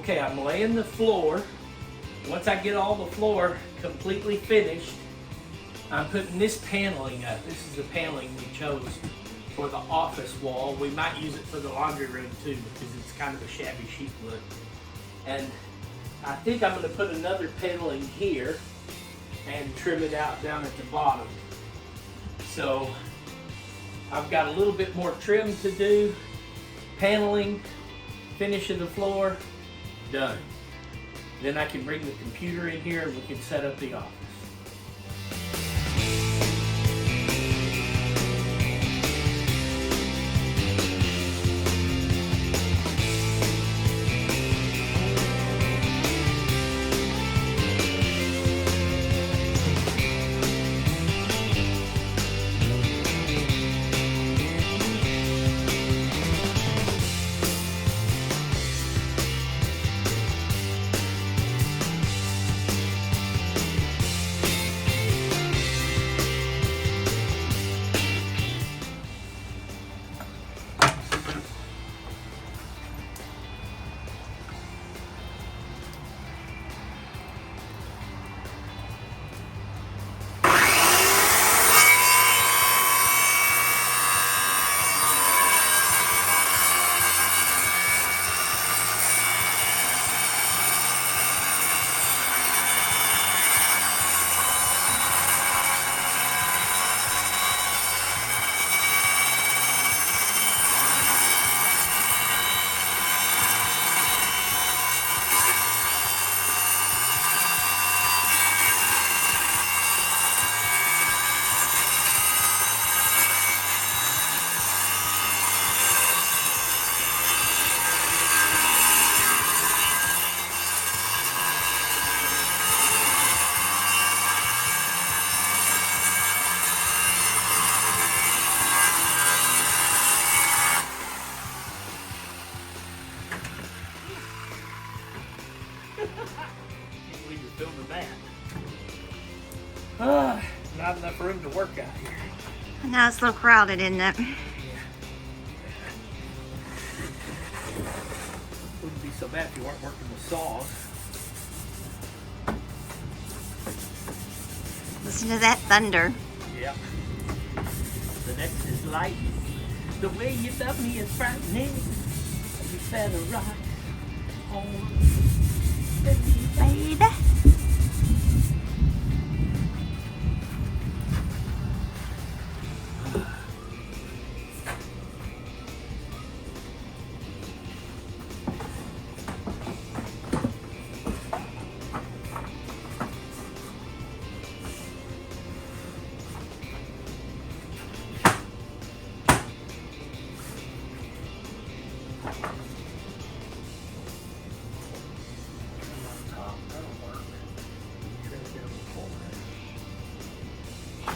Okay, I'm laying the floor. Once I get all the floor completely finished, I'm putting this paneling up. This is the paneling we chose for the office wall. We might use it for the laundry room too because it's kind of a shabby chic look. And I think I'm going to put another paneling here and trim it out down at the bottom. So I've got a little bit more trim to do, paneling, finishing the floor, done. Then I can bring the computer in here and we can set up the office. Can't believe you're filming that. Not enough room to work out here. Now it's a little crowded, isn't it? Yeah. Wouldn't be so bad if you weren't working with saws. Listen to that thunder. Yep. The next is lightning. The way you love me is frightening. You better rock on, Baby.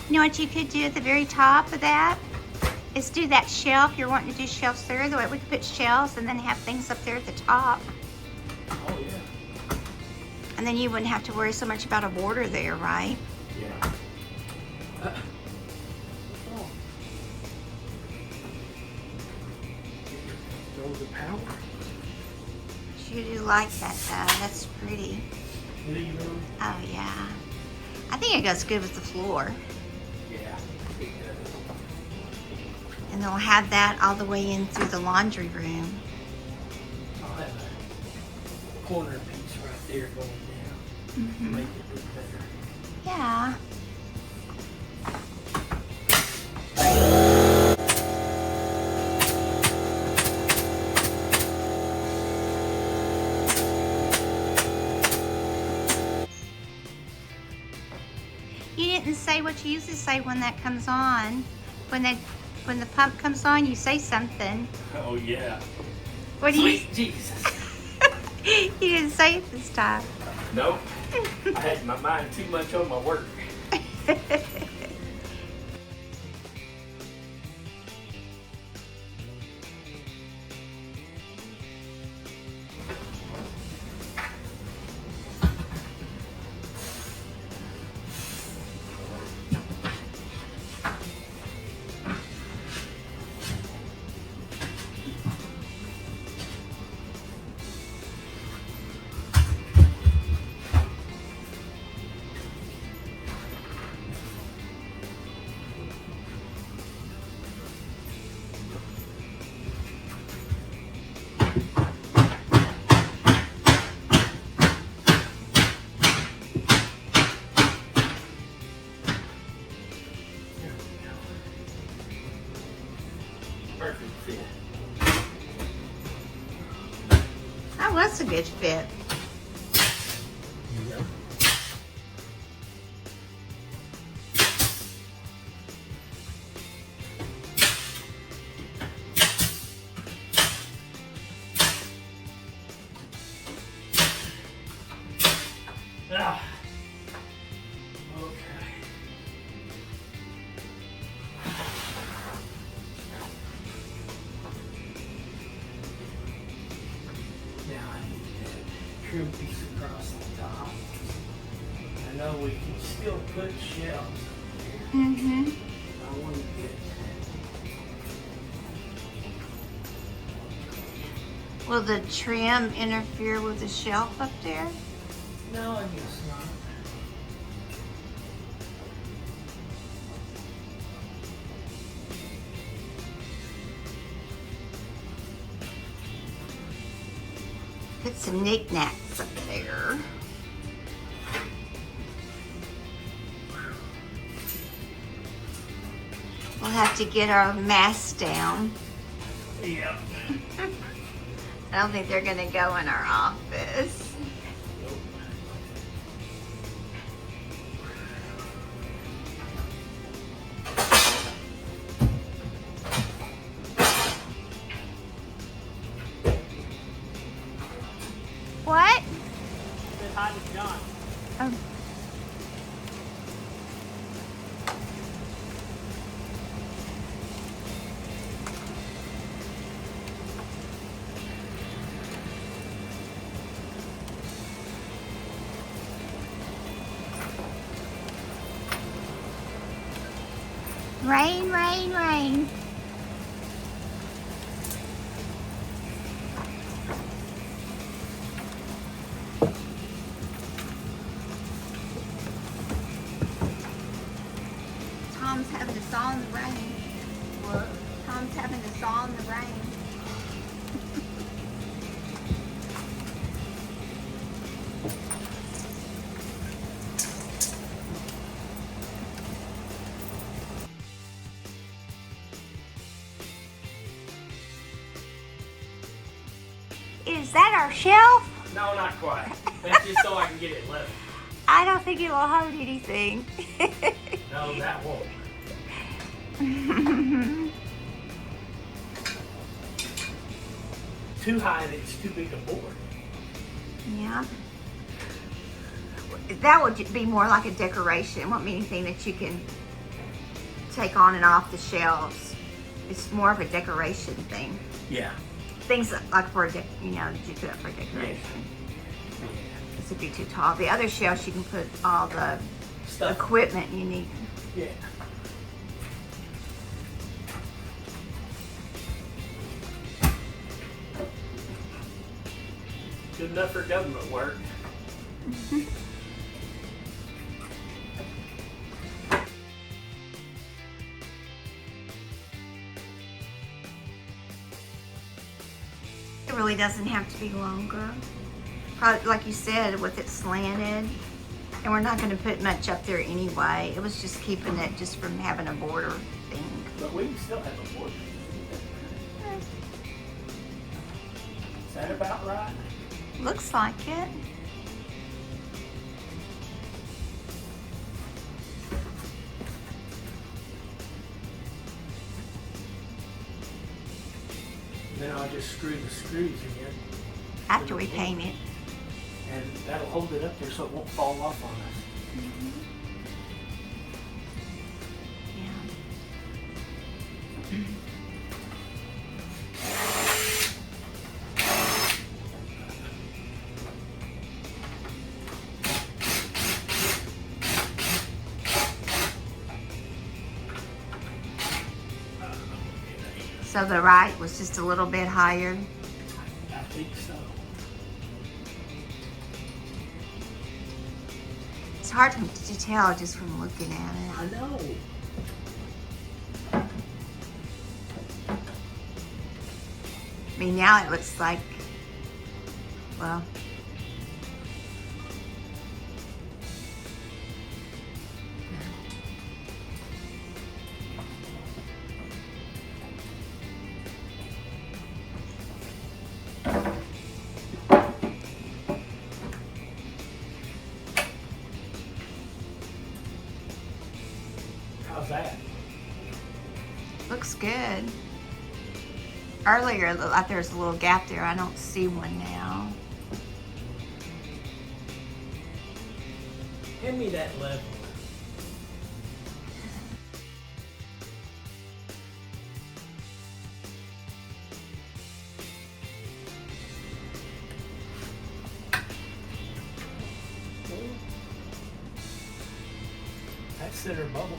You know what you could do at the very top of that? Is do that shelf. You're wanting to do shelves there. The way we could put shelves and then have things up there at the top. Oh, yeah. And then you wouldn't have to worry so much about a border there, right? Yeah. Throw the power. You do like that though. That's pretty. Living room. Oh yeah. I think it goes good with the floor. Yeah. It does. And they'll have that all the way in through the laundry room. I'll have a corner piece right there going down. Mm-hmm. Make it look better. Yeah. You didn't say what you usually say when that comes on. When the pump comes on, you say something. Oh, yeah. What do you? Sweet Jesus. You didn't say it this time. Nope. I had my mind too much on my work. perfect fit. That was a good fit. Yep. Ah. Okay. Now I need that trim piece across the top. I know we can still put shelves. Mm-hmm. I want to get. Will the trim interfere with the shelf up there? No, I guess not. Put some knickknacks up there. We'll have to get our masks down. Yep. I don't think they're gonna go in our office. What? Said hi to John. Oh. Rain, rain, rain. Tom's having to saw in the rain. What? Tom's having to saw in the rain. Is that our shelf? No, not quite. That's just so I can get it level. I don't think it will hurt anything. No, that won't. Too high and it's too big a board. Yeah. That would be more like a decoration. It won't be anything that you can take on and off the shelves. It's more of a decoration thing. Yeah. Things like for that you put up for decoration. This would be too tall. The other shelves you can put all the Stuff. equipment you need. Yeah. Good enough for government work. It really doesn't have to be longer. Probably, like you said, with it slanted. And we're not going to put much up there anyway. It was just keeping it just from having a border thing. But we can still have a board. Is that about right? Looks like it. Then I'll just screw the screws in. After we paint it. And that'll hold it up there so it won't fall off on us. Yeah. So the right was just a little bit higher. I think so. It's hard to tell just from looking at it. I know. I mean, now it looks like, well, good. Earlier, it looked like there's a little gap there. I don't see one now. Hand me that level. That's center bubble.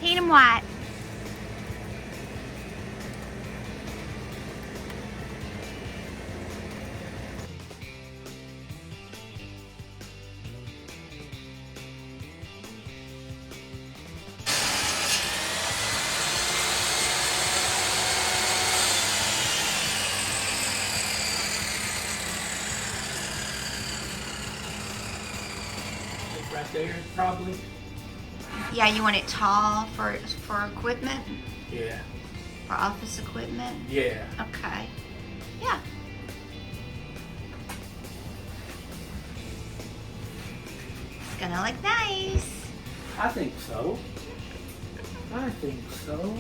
Heat 'em white. Right there, probably. Yeah, you want it tall for equipment, Yeah. for office equipment. Yeah. Okay. Yeah. It's gonna look nice. I think so. I think so.